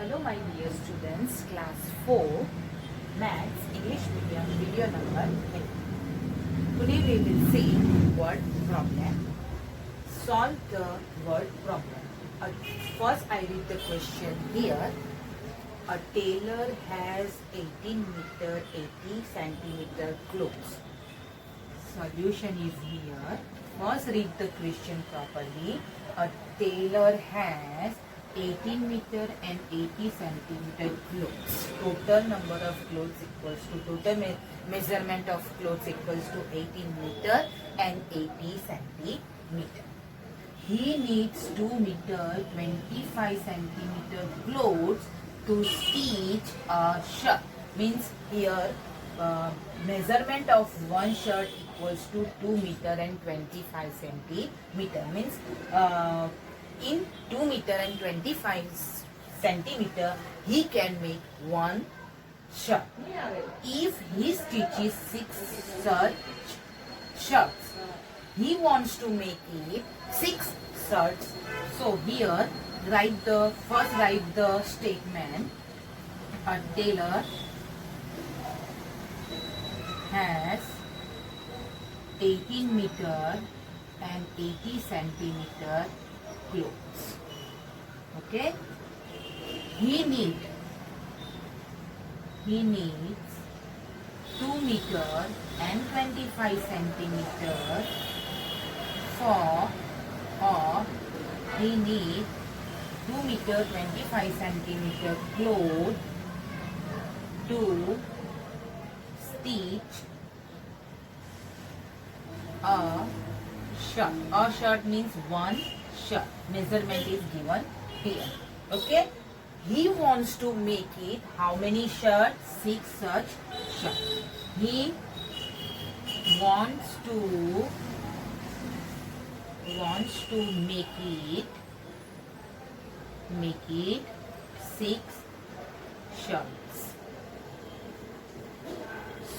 Hello my dear students, class 4 Maths English medium video number 8. Today we will see word problem. Solve the word problem. First I read the question here. A tailor has 18 meter 80 centimeter clothes. Solution is here. First read the question properly. A tailor has 18 meter and 80 centimeter clothes. Total number of clothes equals to total measurement of clothes equals to 18 meter and 80 centimeter. He needs 2 meter 25 centimeter clothes to stitch a shirt. Means here measurement of one shirt equals to 2 meter and 25 centimeter. Means in 2 meter and 25 centimeter he can make one shirt. If he stitches 6 such shirts, he wants to make it 6 shirts. So here write the statement. A tailor has 18 meter and 80 centimeter clothes. Okay, he needs 2 meter and 25 centimeter he needs 2 meter 25 centimeter cloth to stitch a shirt. A shirt means one shirt. Measurement is given here. Okay. He wants to make it how many shirts? 6 such shirts. He wants to make it 6 shirts.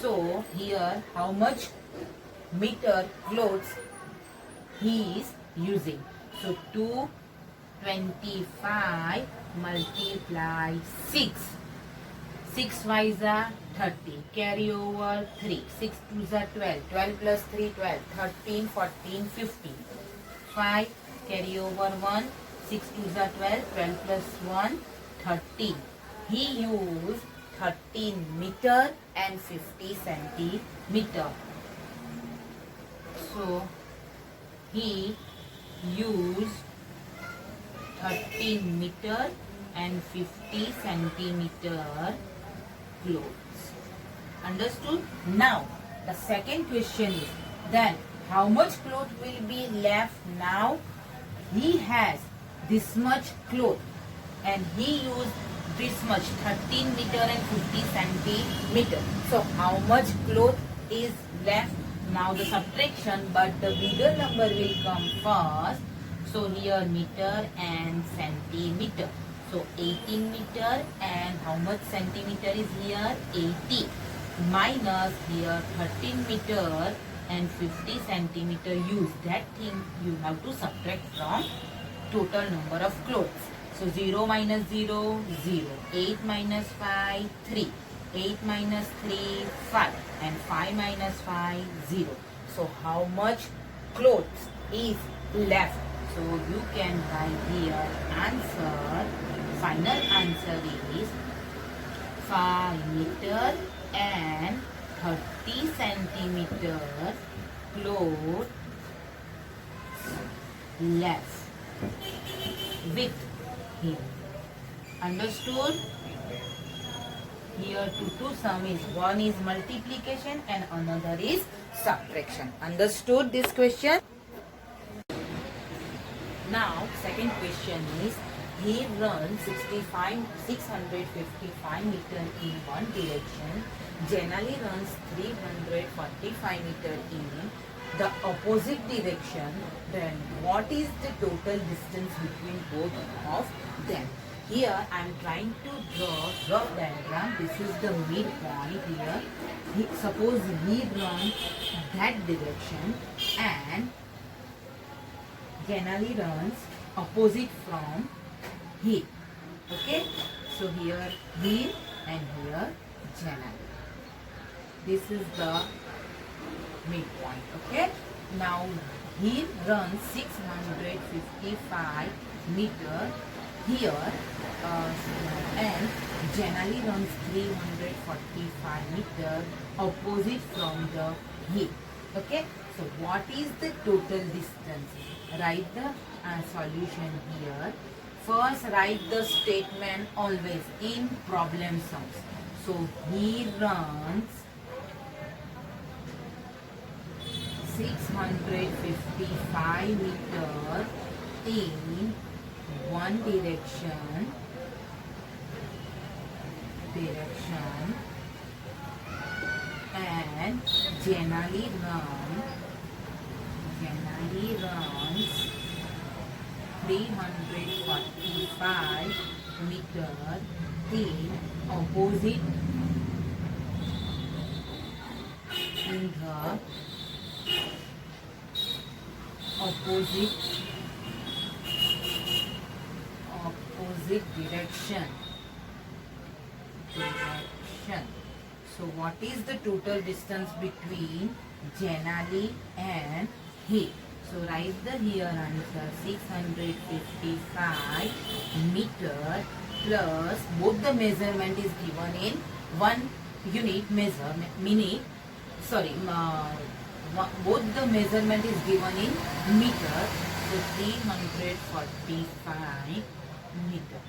So here how much meter clothes he is using? So 225 multiply 6. 6 5s are 30. Carry over 3. 6 2s are 12. 12 plus 3 12. 13 14 15. 5 carry over 1. 6 2s are 12. 12 plus 1 13. He used 13 meter and 50 centimeter. So he used 13 meter and 50 centimeter clothes. Understood? Now the second question is, then how much cloth will be left? Now he has this much cloth and he used this much 13 meter and 50 centimeter. So how much cloth is left? Now the subtraction, but the bigger number will come first. So here meter and centimeter. So 18 meter and how much centimeter is here? 80. Minus here 13 meter and 50 centimeter use. That thing you have to subtract from total number of clothes. So 0 minus 0, 0. 8 minus 5, 3. 8 minus 3, 5. And 5 minus 5, 0. So how much clothes is left? So you can write here answer. Final answer is 5 meter and 30 centimeter cloth left with him. Understood? Here two sum is, one is multiplication and another is subtraction. Understood this question? Now second question is, he runs 655 meter in one direction. Generally runs 345 meter in the opposite direction. Then what is the total distance between both of them? Here I am trying to draw rough diagram. This is the midpoint here. Suppose he runs that direction and generally runs opposite from here. Okay. So here Heer and here Janali. This is the midpoint. Okay. Now Heer runs 655 meter here, and Janali runs 345 meter opposite from the Heer. Okay. So what is the total distance? Write the solution here. First write the statement always in problem sums. So he runs 655 meter in one direction, and Janali runs 345 meter in opposite direction. So what is the total distance between Janali and Heer? So write the here answer 655 meter plus both the measurement is given in 1 unit both the measurement is given in meter. So 345 meter.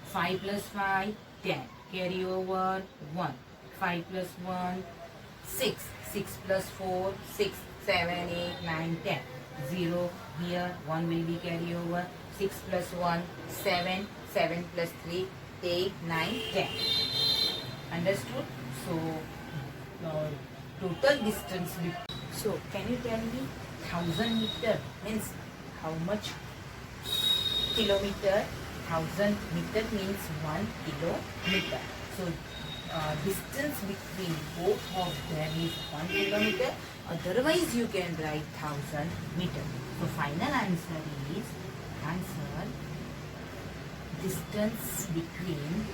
5 plus 5, 10. Carry over 1. 5 plus 1, 6. 6 plus 4, 6. 7, 8, 9, 10. 0 here. 1 will be carry over. 6 plus 1, 7. 7 plus 3, 8, 9, 10. Understood? So, total distance. So, can you tell me 1000 meter means how much kilometer? 1000 meter means 1 kilometer. So, distance between both of them is 1 kilometer. Otherwise, you can write 1000 meter. So, final answer is distance between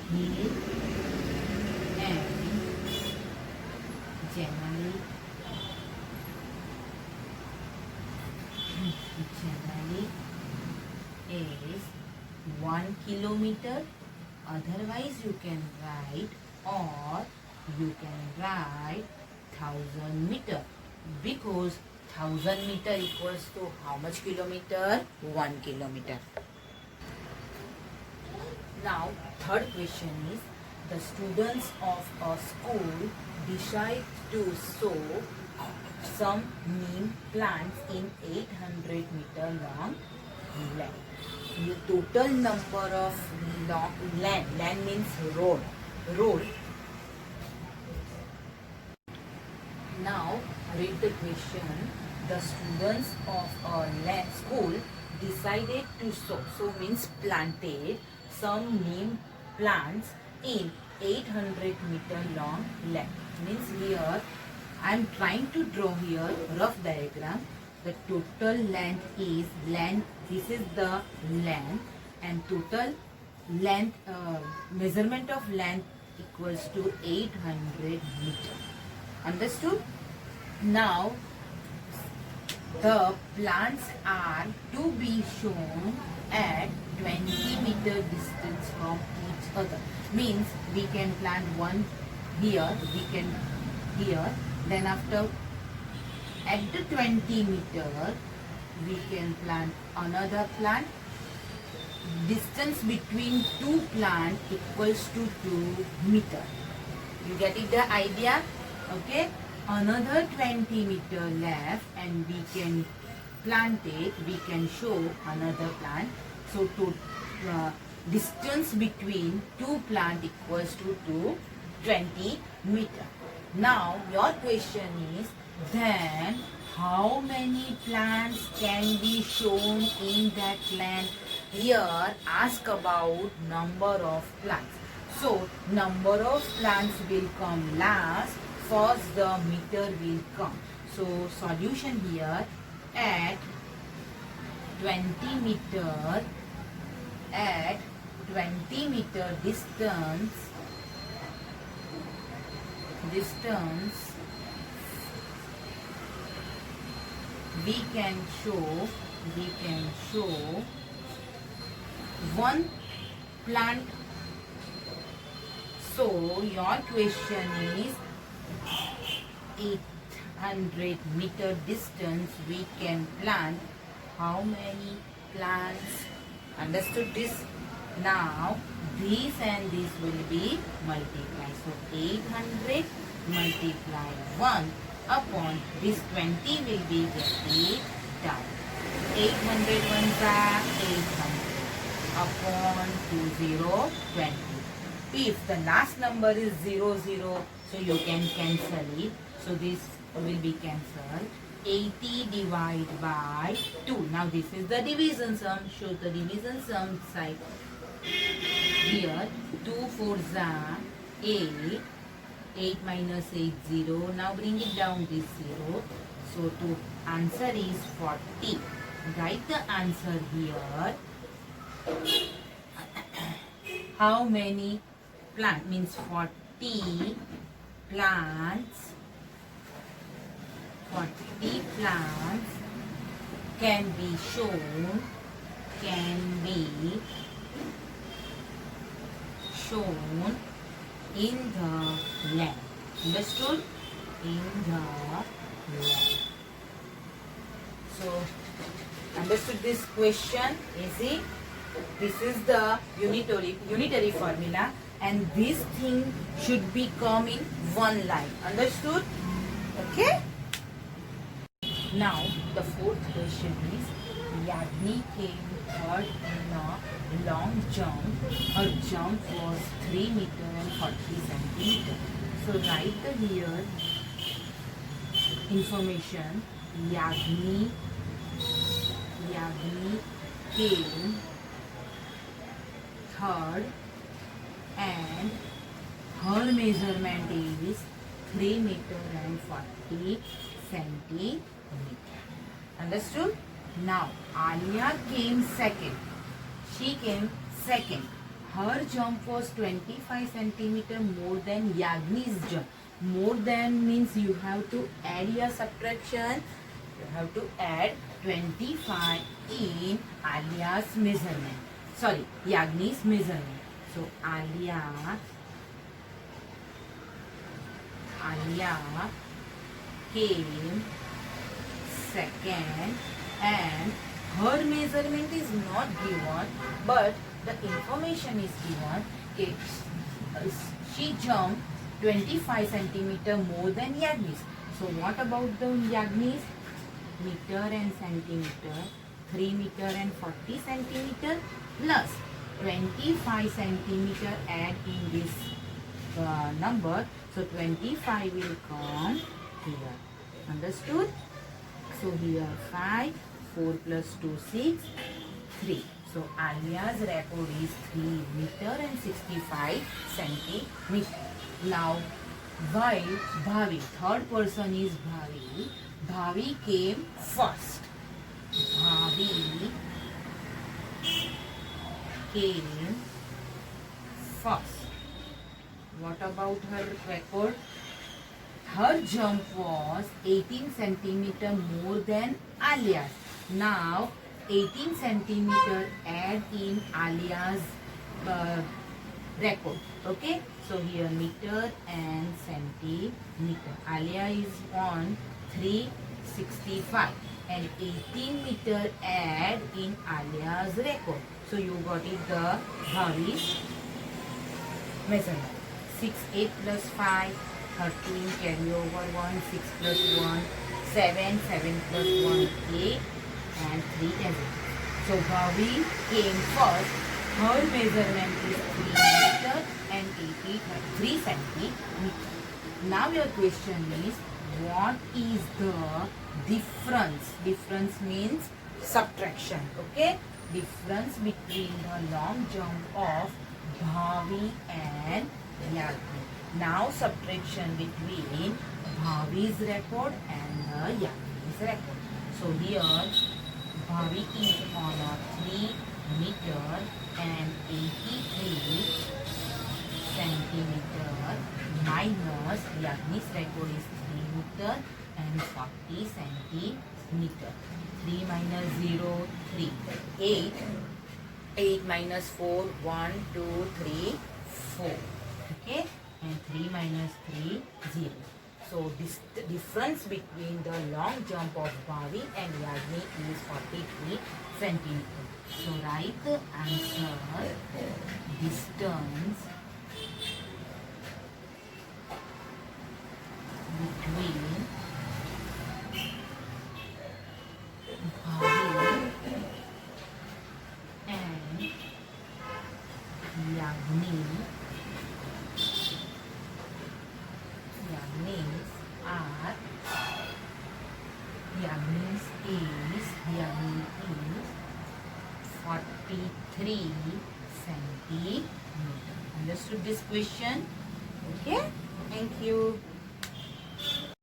Heer and Janali is 1 kilometer. Otherwise, you can write 1000 meter, because 1000 meter equals to how much kilometer? 1 kilometer. Now, third question is, the students of a school decide to sow some neem plants in 800 meter long land. The total number of land means road. Now, read the question. The students of a school decided to sow. So means planted some neem plants in 800 meter long land. Means here I am trying to draw here rough diagram. The total length is this is the length, and total length measurement of length equals to 800 meter. Understood? Now the plants are to be shown at 20 meter distance from each other. Means we can plant one here, then after at the 20 meter we can plant another plant. Distance between two plants equals to 2 meter. You get it, the idea? Okay, another 20 meter left and we can plant it, we can show another plant. So distance between two plants equals to 20 meter. Now your question is, then how many plants can be shown in that land? Here ask about number of plants. So number of plants will come last. first the meter will come. So solution here at 20 meter distance we can show one plant. So your question is 800 meter distance we can plant how many plants? Understood this? Now this and this will be multiplied. So 800 multiply 1 upon this 20 will be getting down. 800 ones are 800 upon 20. If the last number is 00, so you can cancel it. So this will be cancelled. 80 divided by 2. Now this is the division sum. Show the division sum side. Here 2 4s are 8. 8 minus 8 0. Now bring it down this 0. So to answer is 40. Write the answer here. How many plant means 40 plants. 40 plants can be shown in the land. Understood? In the land. So understood this question? Easy. This is the unitary formula, and this thing should be come in one line. Understood? Okay. Now the fourth question is Yagni came third in a long jump. Her jump was 3 meter and 40 centimeter. So write the here information. Yagni came third and her measurement is 3 meter and 40 centimeter. Understood? Now Alia came second. She came second. Her jump was 25 centimeter more than Yagni's jump. More than means you have to add your subtraction. You have to add 25 in Alia's measurement. Sorry, Yagni's measurement. So Alia came second and her measurement is not given, but the information is given. Okay, she jumped 25 centimeter more than Yagni's. So what about the Yagni's? Meter and centimeter, 3 meter and 40 centimeter plus 25 centimeter add in this number. So 25 will come here. Understood? So here 5, 4 plus 2, 6, 3. So Alia's record is 3 meter and 65 centimeter. Now while Bhavi, third person is Bhavi. Bhavi came first. Bhavi came first. What about her record? Her jump was 18 centimeter more than Alia's. Now 18 centimeter add in Alia's record. Okay, so here meter and centimeter. Alia is on 365 and 18 meter add in Alia's record. So you got it, the Bhavi's measurement. 6, 8 plus 5, 13, carry over 1, 6 plus 1, 7, 7 plus 1, 8 and 3 10. So Bhavi came first. Her measurement is 3 meter and 3 centimeter. Now your question is, what is the difference? Difference means subtraction. Okay? Difference between the long jump of Bhavi and Yagni. Now subtraction between Bhavi's record and the Yagni's record. So here Bhavi is on a 3 meter and 83 centimeter minus Yagni's record is 3 meter and 40 centimeter. 3 minus 0, 3. 8. 8 minus 4, 1, 2, 3, 4. Okay? And 3 minus 3, 0. So this the difference between the long jump of Bhavi and Yagni is 43 centimeter. So write the answer. Distance between Bhavi and Yagni. Yagnis are Yagnis is 43 centimeter. Understood this question? Okay. Thank you.